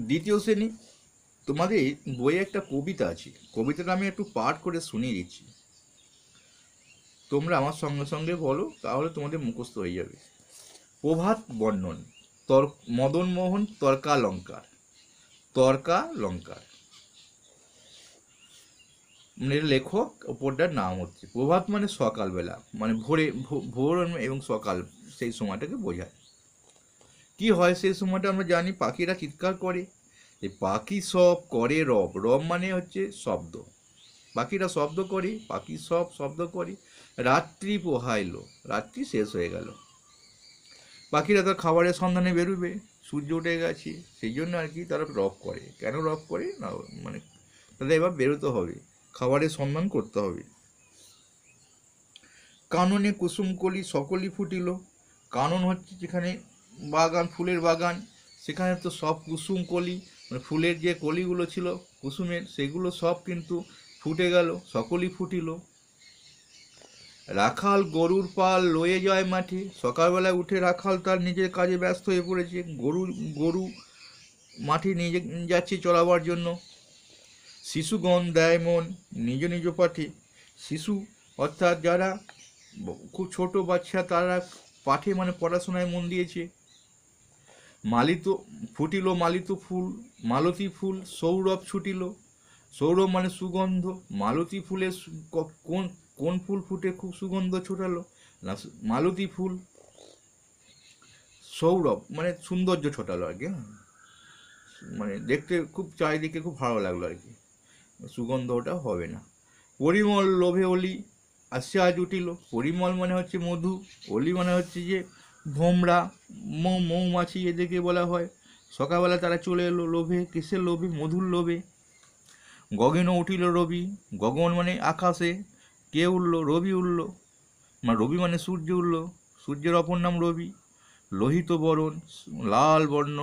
দ্বিতীয় শ্রেণী, তোমাদের বইয়ে একটা কবিতা আছে, কবিতাটা আমি একটু পাঠ করে শুনিয়ে দিচ্ছি, তোমরা আমার সঙ্গে সঙ্গে বলো, তাহলে তোমাদের মুখস্থ হয়ে যাবে। প্রভাত বর্ণন, তর মদনমোহন তর্কালঙ্কার, তর্কালঙ্কার, মানে এর লেখক ওপরটার নাম হচ্ছে। প্রভাত মানে সকালবেলা, মানে ভোরে, ভোর এবং সকাল, সেই সময়টাকে বোঝায়। কি হয় সেই সময়টা আমরা জানি, পাখিরা চিৎকার করে, এই পাখি সব করে রব, রব মানে হচ্ছে শব্দ, পাখিরা শব্দ করে, পাখি সব শব্দ করে, রাত্রি পোহাইলো, রাত্রি শেষ হয়ে গেল, পাখিরা তার খাবারের সন্ধানে বেরোবে, সূর্য উঠে গেছে, সেই জন্য আর কি তারা রব করে। কেন রব করে না, মানে তাদের এবার বেরোতে হবে, খাবারের সন্ধান করতে হবে। কাননে কুসুমকলি সকলই ফুটিল, কানন হচ্ছে যেখানে বাগান, ফুলের বাগান, সেখানে তো সব কুসুম কলি, মানে ফুলের যে কলিগুলো ছিল কুসুমের, সেগুলো সব কিন্তু ফুটে গেল, সকলই ফুটিল। রাখাল গরুর পাল লয়ে যায় মাঠে, সকালবেলায় উঠে রাখাল তার নিজের কাজে ব্যস্ত হয়ে পড়েছে, গরু গরু মাঠে নিয়ে যাচ্ছে চড়াবার জন্য। শিশুগণ দেয় মন নিজ নিজ পাঠে, শিশু অর্থাৎ যারা খুব ছোট বাচ্চা, তারা পাঠে মানে পড়াশোনায় মন দিয়েছে। মালিত ফুটিল মালিত ফুল, মালতী ফুল সৌরভ ছুটিল, সৌরভ মানে সুগন্ধ, মালতী ফুলের কোন কোন ফুল ফুটে খুব সুগন্ধ ছোটালো না, মালতী ফুল। সৌরভ মানে সৌন্দর্য ছোটালো আর কি, মানে দেখতে খুব চারিদিকে খুব ভালো লাগলো আর কি, সুগন্ধটা হবে না। পরিমল লোভে অলি আসিয়া জুটিল, পরিমল মানে হচ্ছে মধু, অলি মানে হচ্ছে যে ভোমরা, মৌমাছি এদেরকে বলা হয়। সকালবেলা তারা চলে এলো লোভে, কিসের লোভে, মধুর লোভে। গগন উঠিল রবি, গগন মানে আকাশে, কে উঠল, রবি উঠল, মানে রবি মানে সূর্য উঠল, সূর্যের অপর নাম রবি। লোহিত বরণ, লাল বর্ণ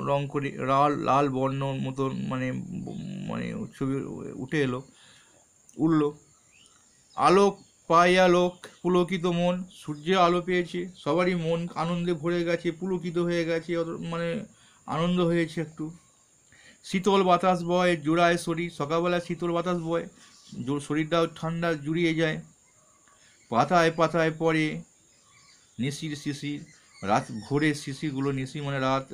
রং করে, লাল লাল বর্ণ মতন, মানে মানে ছবি উঠে এলো, উঠল। আলোক পায় আলোক পুলকিত মন, সূর্যের আলো পেয়েছে, সবারই মন আনন্দে ভরে গেছে, পুলকিত হয়ে গেছে, মানে আনন্দ হয়েছে একটু। শীতল বাতাস বয় জুড়ায় শরীর, সকালবেলা শীতল বাতাস বয়, শরীরটাও ঠান্ডা জুড়িয়ে যায়। পাতায় পাতায় পড়ে নিশির শিশির, রাত ভোরের শিশিরগুলো, নিশি মানে রাত,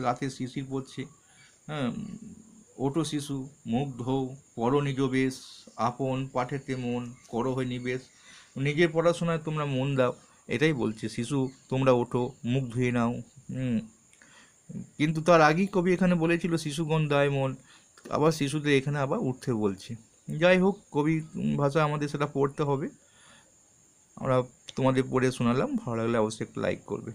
রাতের শিশির পড়ছে। হ্যাঁ, ওটো শিশু মুখ ধৌ, পর নিজ বেশ, আপন পাঠেতে মন করো হয়ে নিবেশ, নিজের পড়াশোনায় তোমরা মন দাও, এটাই বলছে। শিশু তোমরা ওঠো, মুখ ধুয়ে নাও। কিন্তু তার আগেই কবি এখানে বলেছিল শিশুগণ দায় মন, আবার শিশুদের এখানে আবার উঠতে বলছে। যাই হোক, কবি ভাষা আমাদের সেটা পড়তে হবে, আমরা তোমাদের পড়ে শোনালাম, ভালো লাগলে অবশ্যই একটা লাইক করবে।